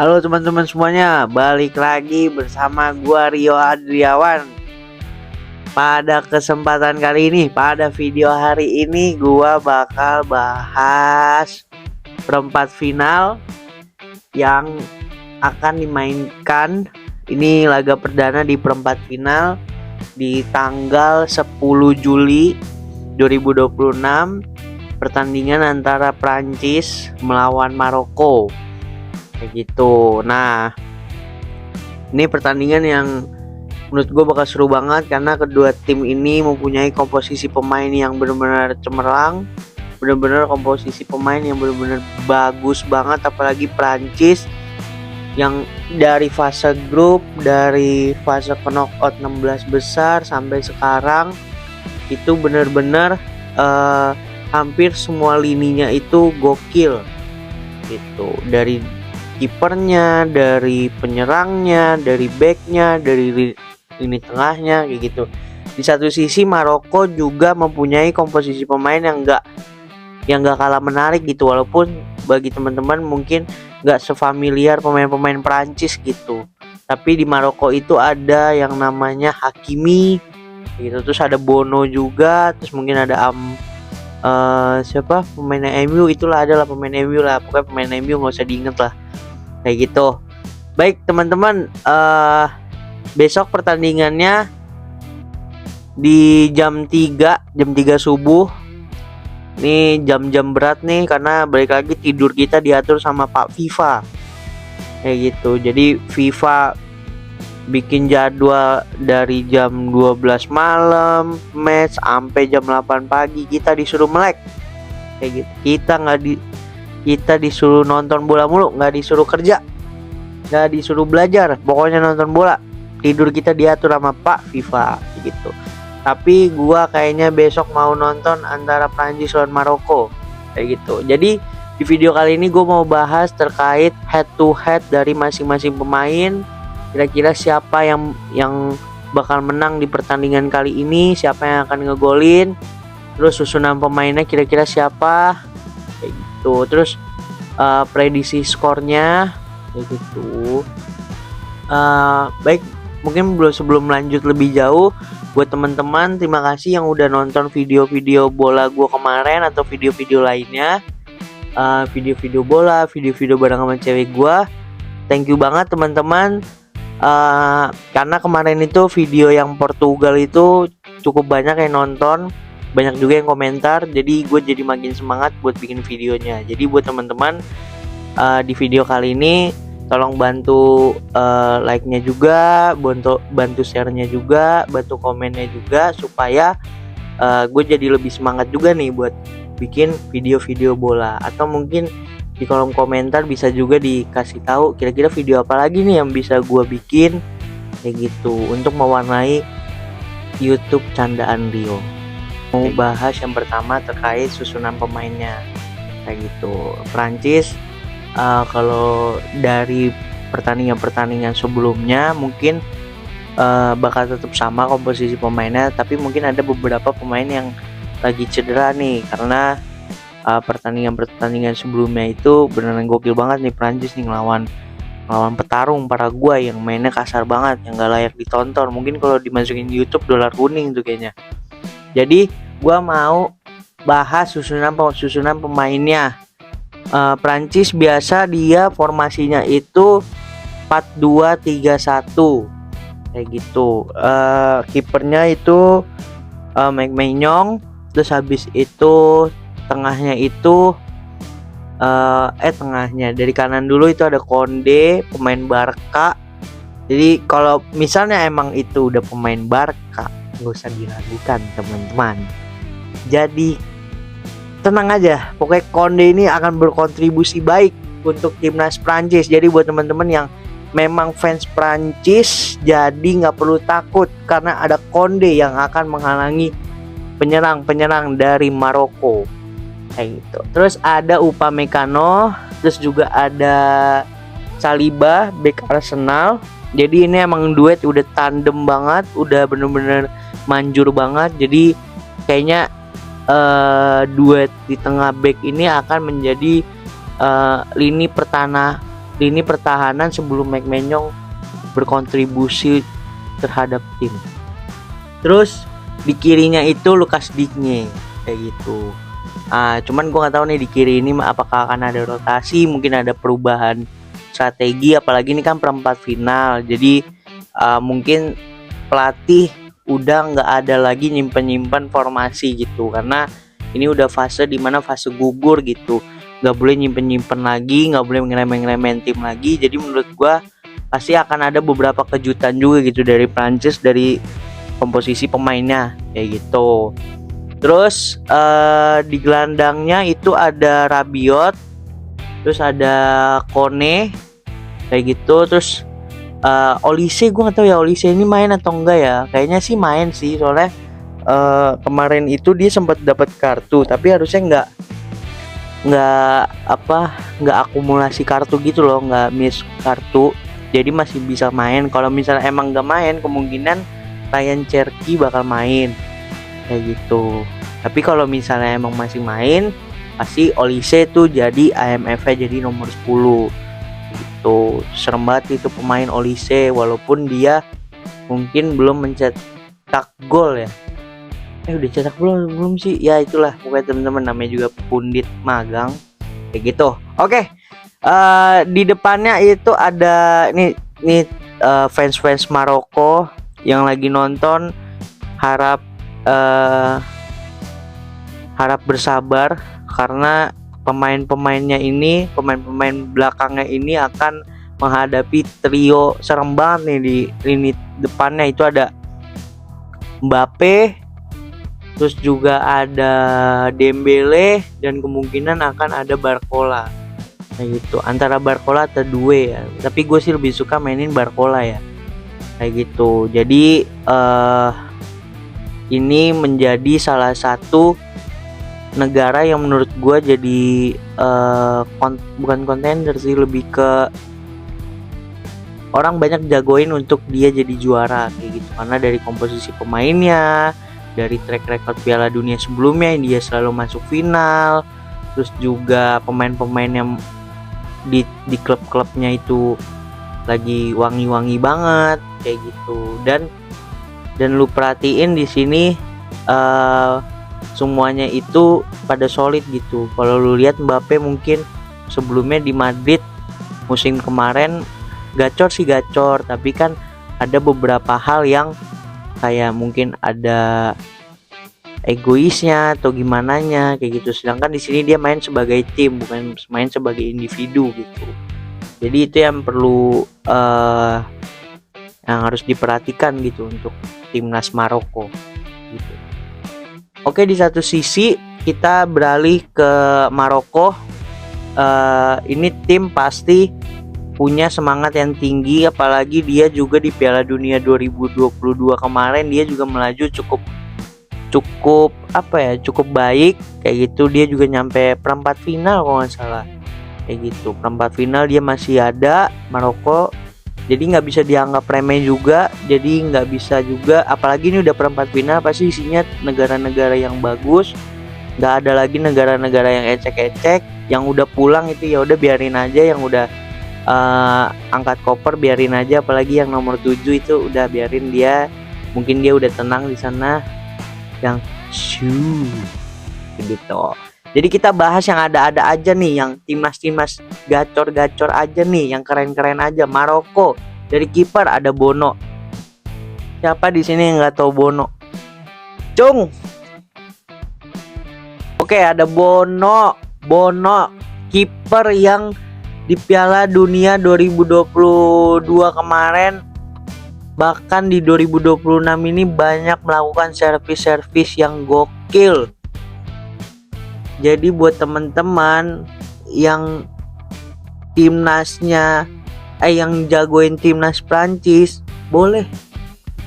Halo teman-teman semuanya, balik lagi bersama gua Rio Adriawan. Pada kesempatan kali ini, pada video hari ini gua bakal bahas perempat final yang akan dimainkan. Ini laga perdana di perempat final di tanggal 10 Juli 2026. Pertandingan antara Prancis melawan Maroko kayak gitu. Nah, ini pertandingan yang menurut gue bakal seru banget karena kedua tim ini mempunyai komposisi pemain yang benar-benar cemerlang, benar-benar komposisi pemain yang benar-benar bagus banget. Apalagi Prancis yang dari fase grup, dari fase knockout 16 besar sampai sekarang itu benar-benar hampir semua lininya itu gokil gitu. Dari kipernya, dari penyerangnya, dari backnya, dari lini tengahnya kayak gitu. Di satu sisi Maroko juga mempunyai komposisi pemain yang enggak kalah menarik gitu, walaupun bagi teman-teman mungkin enggak sefamiliar pemain-pemain Prancis gitu. Tapi di Maroko itu ada yang namanya Hakimi gitu, terus ada Bono juga, terus mungkin ada siapa pemainnya MU, itulah adalah pemain MU lah, pokoknya pemain MU nggak usah diinget lah kayak gitu. Baik teman-teman, besok pertandingannya di jam 3 subuh. Ini jam-jam berat nih karena balik lagi tidur kita diatur sama Pak FIFA kayak gitu. Jadi FIFA bikin jadwal dari jam 12 malam match sampai jam 8 pagi kita disuruh melek kayak gitu. Kita disuruh nonton bola mulu, nggak disuruh kerja, nggak disuruh belajar, pokoknya nonton bola. Tidur kita diatur sama Pak FIFA gitu. Tapi gua kayaknya besok mau nonton antara Prancis lawan Maroko kayak gitu. Jadi di video kali ini gua mau bahas terkait head to head dari masing-masing pemain. Kira-kira siapa yang bakal menang di pertandingan kali ini, siapa yang akan ngegolin, terus susunan pemainnya kira-kira siapa kayak gitu. Terus prediksi skornya kayak gitu. Baik, mungkin sebelum lanjut lebih jauh, buat teman-teman terima kasih yang udah nonton video-video bola gua kemarin atau video-video lainnya, video-video bola, video-video bareng sama cewek gua. Thank you banget teman-teman. Karena kemarin itu video yang Portugal itu cukup banyak yang nonton, banyak juga yang komentar, jadi gue jadi makin semangat buat bikin videonya. Jadi buat teman-teman, di video kali ini tolong bantu like-nya juga, bantu share-nya juga, bantu komennya juga, supaya gue jadi lebih semangat juga nih buat bikin video-video bola. Atau mungkin di kolom komentar bisa juga dikasih tahu kira-kira video apa lagi nih yang bisa gue bikin kayak gitu untuk mewarnai YouTube Candaan Rio. Mau bahas yang pertama terkait susunan pemainnya kayak gitu. Prancis kalau dari pertandingan sebelumnya mungkin bakal tetap sama komposisi pemainnya, tapi mungkin ada beberapa pemain yang lagi cedera nih karena pertandingan sebelumnya itu beneran gokil banget nih. Prancis nih ngelawan petarung Paraguay yang mainnya kasar banget, yang gak layak ditonton. Mungkin kalau dimasukin di YouTube dolar kuning tuh kayaknya. Jadi gua mau bahas susunan pemainnya. Prancis biasa dia formasinya itu 4-2-3-1 kayak gitu. Kipernya itu Maignan, terus habis itu tengahnya itu tengahnya dari kanan dulu itu ada Konde, pemain Barca. Jadi kalau misalnya emang itu udah pemain Barca, nggak usah diragukan teman-teman. Jadi tenang aja, pokoknya Konde ini akan berkontribusi baik untuk timnas Prancis. Jadi buat teman-teman yang memang fans Prancis, jadi nggak perlu takut karena ada Konde yang akan menghalangi penyerang dari Maroko kayak gitu. Terus ada Upamecano, terus juga ada Saliba, bek Arsenal. Jadi ini emang duet udah tandem banget, udah bener-bener manjur banget. Jadi kayaknya duet di tengah back ini akan menjadi lini lini pertahanan sebelum Mike Maignan berkontribusi terhadap tim. Terus di kirinya itu Lucas Digne kayak gitu. Cuman gue nggak tahu nih di kiri ini apakah akan ada rotasi, mungkin ada perubahan strategi, apalagi ini kan perempat final. Jadi mungkin pelatih udah nggak ada lagi nyimpen formasi gitu, karena ini udah fase dimana fase gugur gitu, nggak boleh nyimpen lagi, nggak boleh ngeremen tim lagi. Jadi menurut gue pasti akan ada beberapa kejutan juga gitu dari Prancis, dari komposisi pemainnya kayak gitu. Terus di gelandangnya itu ada Rabiot, terus ada Kone kayak gitu. Terus Olise, gue nggak tahu ya Olise ini main atau enggak ya, kayaknya sih main sih, soalnya kemarin itu dia sempat dapat kartu, tapi harusnya nggak akumulasi kartu gitu loh, nggak miss kartu, jadi masih bisa main. Kalau misalnya emang nggak main, kemungkinan Ryan Cherki bakal main kayak gitu. Tapi kalau misalnya emang masih main, pasti Olise tuh jadi IMF-nya jadi nomor 10 gitu. Serem banget itu pemain Olise, walaupun dia mungkin belum mencetak gol ya. Udah cetak belum sih? Ya itulah pokoknya teman-teman, namanya juga pundit magang kayak gitu. Oke. Di depannya itu ada nih fans Maroko yang lagi nonton, harap bersabar karena pemain belakangnya ini akan menghadapi trio serem banget nih di lini depannya. Itu ada Mbappe, terus juga ada Dembele, dan kemungkinan akan ada Barcola kayak gitu, antara Barcola atau Doué ya, tapi gue sih lebih suka mainin Barcola ya kayak gitu. Jadi ini menjadi salah satu negara yang menurut gue jadi bukan kontender sih, lebih ke orang banyak jagoin untuk dia jadi juara kayak gitu, karena dari komposisi pemainnya, dari track record Piala Dunia sebelumnya dia selalu masuk final, terus juga pemain-pemain yang di klub-klubnya itu lagi wangi-wangi banget kayak gitu. Dan lu perhatiin di sini semuanya itu pada solid gitu. Kalau lu lihat Mbappe mungkin sebelumnya di Madrid musim kemarin gacor, tapi kan ada beberapa hal yang kayak mungkin ada egoisnya atau gimana nya kayak gitu. Sedangkan di sini dia main sebagai tim, bukan main sebagai individu gitu. Jadi itu yang perlu yang harus diperhatikan gitu untuk timnas Maroko gitu. Oke, di satu sisi kita beralih ke Maroko. Ini tim pasti punya semangat yang tinggi, apalagi dia juga di Piala Dunia 2022 kemarin dia juga melaju cukup baik kayak gitu. Dia juga nyampe perempat final kalau nggak salah kayak gitu. Perempat final dia masih ada Maroko, jadi nggak bisa dianggap remeh juga, jadi nggak bisa juga, apalagi ini udah perempat final pasti isinya negara-negara yang bagus, nggak ada lagi negara-negara yang ecek-ecek. Yang udah pulang itu ya udah biarin aja, yang udah angkat koper biarin aja, apalagi yang nomor 7 itu udah biarin dia, mungkin dia udah tenang di sana, yang gitu. Jadi kita bahas yang ada-ada aja nih, yang timnas gacor-gacor aja nih, yang keren-keren aja. Maroko dari kiper ada Bono. Siapa di sini yang nggak tahu Bono? Cung. Oke, ada Bono kiper yang di Piala Dunia 2022 kemarin, bahkan di 2026 ini banyak melakukan servis yang gokil. Jadi buat teman-teman yang timnasnya yang jagoin timnas Prancis, boleh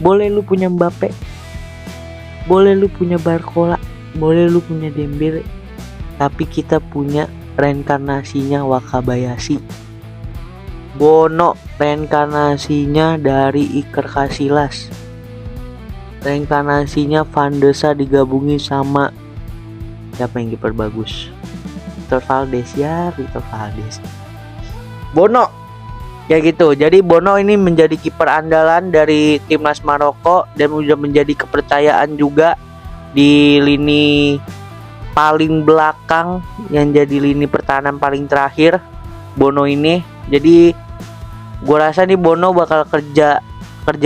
lu punya Mbappe, boleh lu punya Barcola, boleh lu punya Dembele, tapi kita punya reinkarnasinya Wakabayashi. Bono reinkarnasinya dari Iker Casillas, reinkarnasinya Van de Sar digabungin sama siapa yang kiper bagus? Victor Valdes. Bono Ya gitu. Jadi Bono ini menjadi kiper andalan dari timnas Maroko dan udah menjadi kepercayaan juga di lini paling belakang yang jadi lini pertahanan paling terakhir Bono ini. Jadi gua rasa nih Bono bakal kerja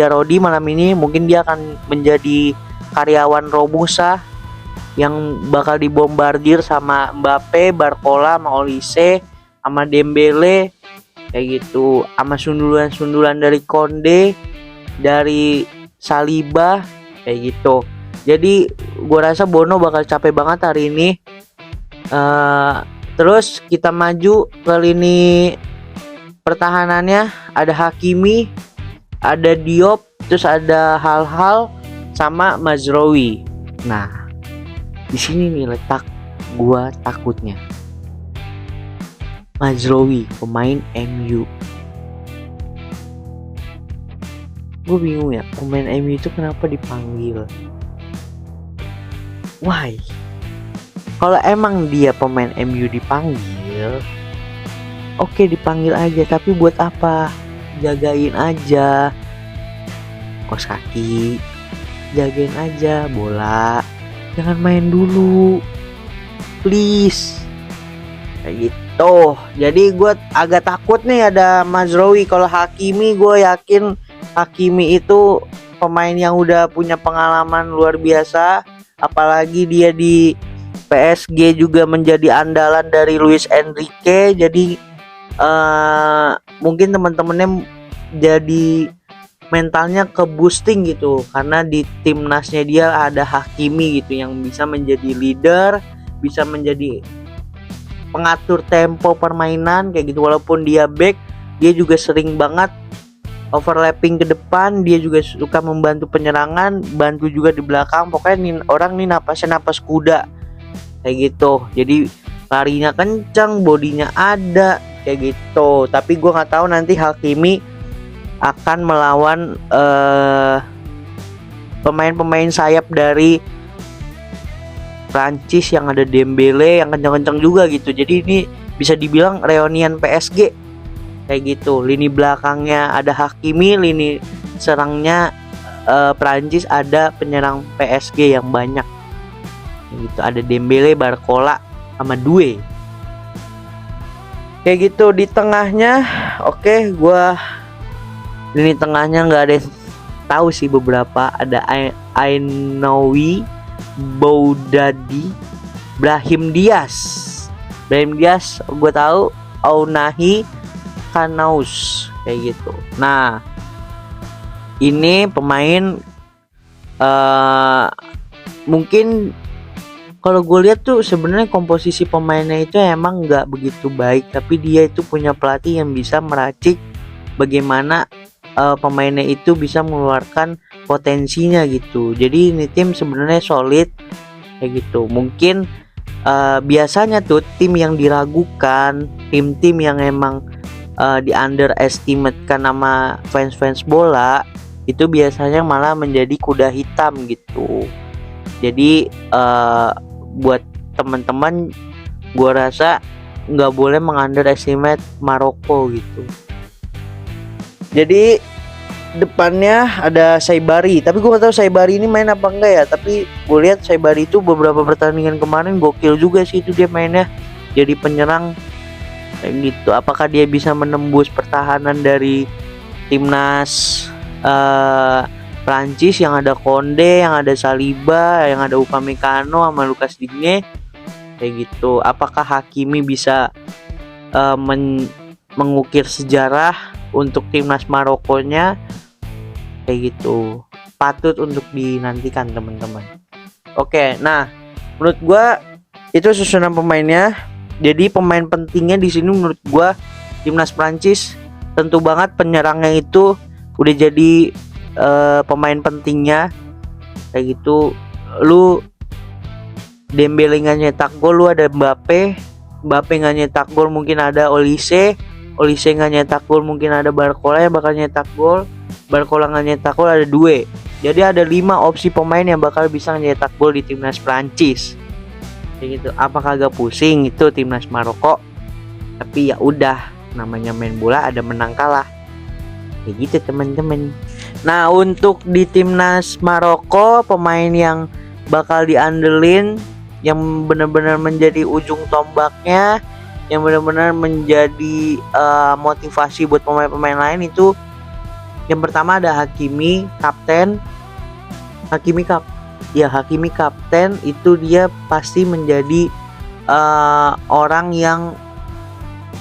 Rodi malam ini. Mungkin dia akan menjadi karyawan Romusa yang bakal dibombardir sama Mbappe, Barcola, sama Olise, sama Dembele kayak gitu, sama sundulan-sundulan dari Konde, dari Saliba kayak gitu. Jadi gua rasa Bono bakal capek banget hari ini. Terus kita maju ke lini pertahanannya, ada Hakimi, ada Diop, terus ada Hal-Hal sama Mazraoui. Nah, di sini nih letak gua takutnya. Mazraoui, pemain MU. Gue bingung ya, pemain MU itu kenapa dipanggil? Why? Kalau emang dia pemain MU dipanggil, oke, dipanggil aja. Tapi buat apa? Jagain aja kos kaki, jagain aja bola, jangan main dulu, please. Kayak gitu. Jadi gue agak takut nih ada Mazraoui. Kalau Hakimi, gue yakin Hakimi itu pemain yang udah punya pengalaman luar biasa. Apalagi dia di PSG juga menjadi andalan dari Luis Enrique. Jadi mungkin teman-temannya jadi mentalnya ke boosting gitu, karena di timnasnya dia ada Hakimi gitu yang bisa menjadi leader, bisa menjadi pengatur tempo permainan kayak gitu. Walaupun dia back, dia juga sering banget overlapping ke depan, dia juga suka membantu penyerangan, bantu juga di belakang. Pokoknya nih, orang nih napasnya napas kuda kayak gitu. Jadi larinya kencang, bodinya ada kayak gitu. Tapi gue nggak tahu nanti Hakimi akan melawan pemain-pemain sayap dari Prancis yang ada Dembele yang kencang-kencang juga gitu. Jadi ini bisa dibilang reunian PSG kayak gitu. Lini belakangnya ada Hakimi, lini serangnya Prancis ada penyerang PSG yang banyak kayak gitu. Ada Dembele, Barcola, sama Doué kayak gitu. Di tengahnya oke, gua lini tengahnya nggak ada yang tahu sih. Beberapa ada Ainoui, Boudadi, Brahim Diaz gue tahu, Ounahi, Kanaus kayak gitu. Nah, ini pemain mungkin kalau gue lihat tuh sebenarnya komposisi pemainnya itu emang nggak begitu baik, tapi dia itu punya pelatih yang bisa meracik bagaimana pemainnya itu bisa mengeluarkan potensinya gitu. Jadi ini tim sebenarnya solid kayak gitu. Mungkin biasanya tuh tim yang diragukan, tim-tim yang emang di underestimate kan sama fans-fans bola, itu biasanya malah menjadi kuda hitam gitu. Jadi buat teman-teman, gua rasa nggak boleh mengunderestimate Maroko gitu. Jadi depannya ada Saibari, tapi gue gak tahu Saibari ini main apa enggak ya. Tapi gue lihat Saibari itu beberapa pertandingan kemarin gokil juga sih itu dia mainnya, jadi penyerang kayak gitu. Apakah dia bisa menembus pertahanan dari timnas Prancis yang ada Konde, yang ada Saliba, yang ada Upamecano sama Lucas Digne kayak gitu. Apakah Hakimi bisa mengukir sejarah untuk timnas Marokonya kayak gitu. Patut untuk dinantikan teman-teman. Oke, nah menurut gua itu susunan pemainnya. Jadi pemain pentingnya di sini menurut gua timnas Prancis tentu banget penyerangnya itu udah jadi pemain pentingnya kayak gitu. Lu Dembele nggak nyetak gol, lu ada Mbappe nggak nyetak gol, mungkin ada Olise nggak nyetak gol, mungkin ada Barcola yang bakal nyetak gol. Barcola nggak nyetak gol, ada Doué. Jadi ada 5 opsi pemain yang bakal bisa nyetak gol di timnas Prancis. Kayak gitu. Apakah agak pusing itu timnas Maroko? Tapi ya udah, namanya main bola ada menang kalah kayak gitu teman-teman. Nah, untuk di timnas Maroko, pemain yang bakal diandelin, yang benar-benar menjadi ujung tombaknya, yang benar-benar menjadi motivasi buat pemain-pemain lain itu, yang pertama ada Hakimi, kapten. Hakimi kapten itu dia pasti menjadi orang yang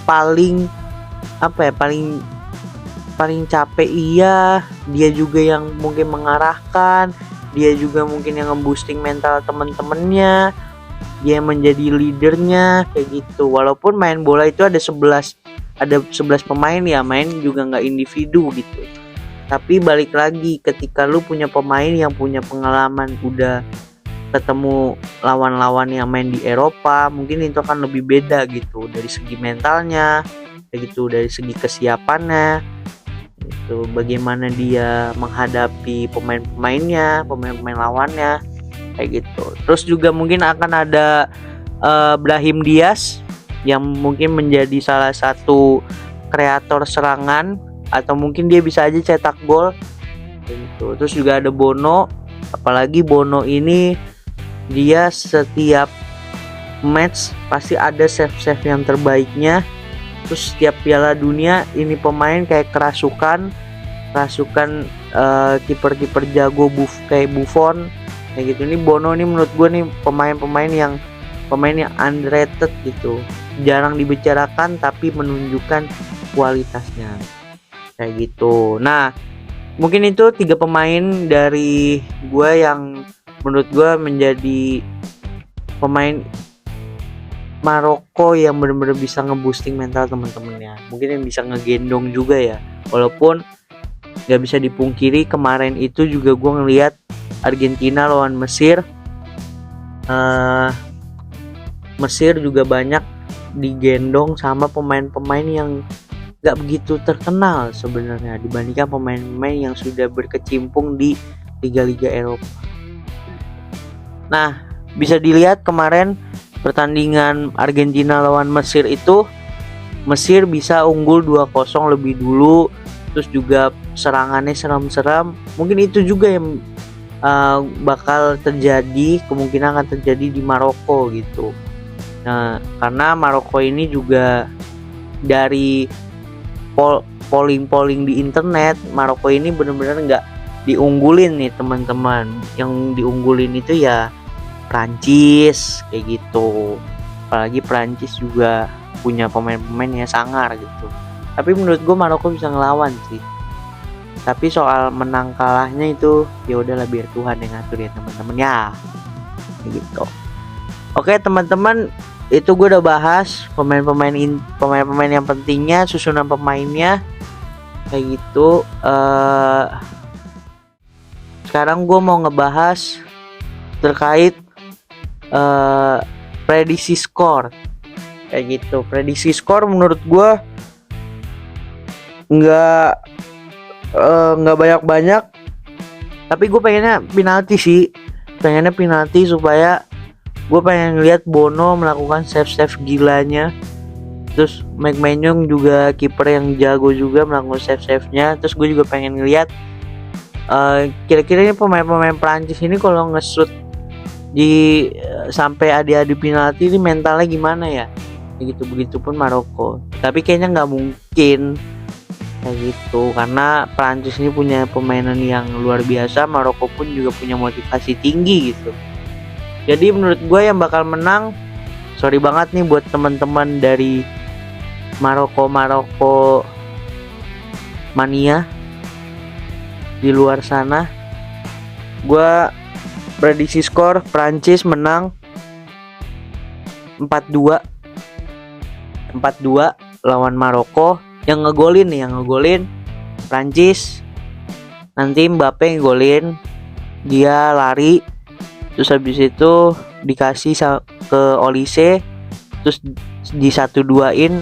paling paling capek. Dia juga yang mungkin mengarahkan, dia juga mungkin yang nge-boosting mental temen-temennya, dia menjadi leadernya kayak gitu. Walaupun main bola itu ada 11 pemain ya, main juga nggak individu gitu. Tapi balik lagi, ketika lu punya pemain yang punya pengalaman, udah ketemu lawan-lawan yang main di Eropa, mungkin itu akan lebih beda gitu dari segi mentalnya kayak gitu, dari segi kesiapannya itu, bagaimana dia menghadapi pemain-pemain lawannya kayak gitu. Terus juga mungkin akan ada Brahim Diaz yang mungkin menjadi salah satu kreator serangan, atau mungkin dia bisa aja cetak gol gitu. Terus juga ada Bono, apalagi Bono ini dia setiap match pasti ada save yang terbaiknya. Terus setiap Piala Dunia ini pemain kayak kerasukan kiper jago kayak Buffon kayak gitu. Ini Bono ini menurut gue nih pemain yang underrated gitu, jarang dibicarakan tapi menunjukkan kualitasnya kayak gitu. Nah, mungkin itu 3 pemain dari gue yang menurut gue menjadi pemain Maroko yang benar-benar bisa nge-boosting mental teman-temannya, mungkin yang bisa ngegendong juga ya. Walaupun nggak bisa dipungkiri kemarin itu juga gue ngelihat Argentina lawan Mesir, Mesir juga banyak digendong sama pemain-pemain yang gak begitu terkenal sebenarnya dibandingkan pemain-pemain yang sudah berkecimpung di liga-liga Eropa. Nah, bisa dilihat kemarin pertandingan Argentina lawan Mesir itu, Mesir bisa unggul 2-0 lebih dulu, terus juga serangannya seram-seram. Mungkin itu juga yang bakal terjadi, kemungkinan akan terjadi di Maroko gitu. Nah, karena Maroko ini juga dari polling di internet, Maroko ini benar-benar nggak diunggulin nih teman-teman. Yang diunggulin itu ya Prancis kayak gitu. Apalagi Prancis juga punya pemain-pemain yang sangar gitu. Tapi menurut gue Maroko bisa ngelawan sih. Tapi soal menang kalahnya itu ya udahlah, biar Tuhan yang ngatur ya teman-teman ya. Kayak gitu. Oke teman-teman, itu gue udah bahas pemain-pemain yang pentingnya, susunan pemainnya kayak gitu. Sekarang gue mau ngebahas terkait prediksi skor kayak gitu. Prediksi skor menurut gue nggak banyak, tapi gue pengennya penalti supaya gue pengen lihat Bono melakukan save gilanya. Terus Mike Maignan juga kiper yang jago juga melakukan save-nya. Terus gue juga pengen lihat kira-kira ini pemain Prancis ini kalau nge-shoot di sampai adi-adi penalti ini mentalnya gimana ya? Begitupun Maroko. Tapi kayaknya nggak mungkin kayak gitu, karena Prancis ini punya permainan yang luar biasa. Maroko pun juga punya motivasi tinggi gitu. Jadi menurut gue yang bakal menang, sorry banget nih buat teman-teman dari Maroko mania di luar sana, gue prediksi skor Prancis menang 4-2 lawan Maroko. Yang ngegolin Prancis, nanti Mbappe ngegolin, dia lari, terus habis itu dikasih ke Olise, terus di 1-2-in,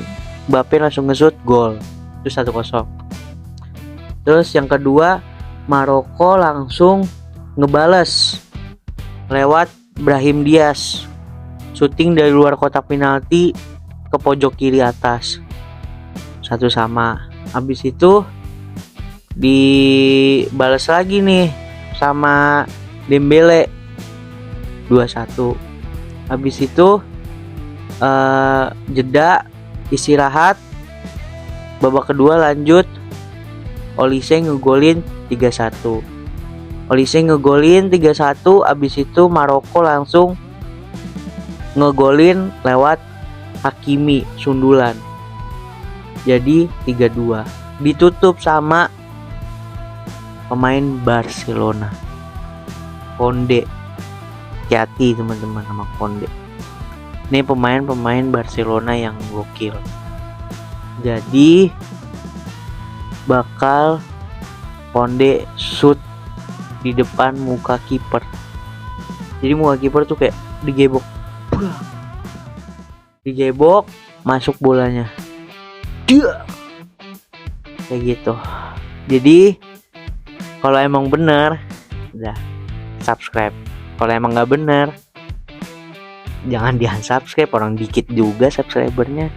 Mbappe langsung nge-shoot gol, terus 1-0. Terus yang kedua Maroko langsung ngebales lewat Brahim Diaz, syuting dari luar kotak penalti ke pojok kiri atas. 1-1. Habis itu dibalas lagi nih sama Dembele 2-1. Habis itu jeda istirahat, babak kedua lanjut, Olise ngegolin 3-1. Abis itu Maroko langsung ngegolin lewat Hakimi sundulan. Jadi 3-2. Ditutup sama pemain Barcelona, Konde. Hati-hati teman-teman sama Konde. Ini pemain Barcelona yang gokil. Jadi bakal Konde shoot di depan muka kiper. Jadi muka kiper tuh kayak digebok, masuk bolanya. Kayak gitu. Jadi kalau emang bener, udah subscribe. Kalau emang nggak bener, jangan di unsubscribe, orang dikit juga subscribernya.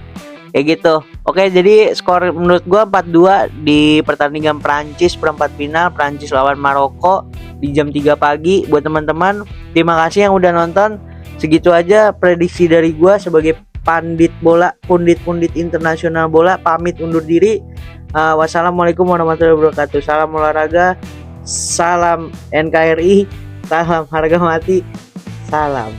Kayak gitu. Oke, jadi skor menurut gua 4-2 di pertandingan Prancis perempat final, Prancis lawan Maroko di jam 3 pagi. Buat teman-teman, terima kasih yang udah nonton. Segitu aja prediksi dari gua sebagai pandit bola, pundit internasional bola. Pamit undur diri. Wassalamualaikum warahmatullahi wabarakatuh. Salam olahraga, salam NKRI, salam harga mati, salam.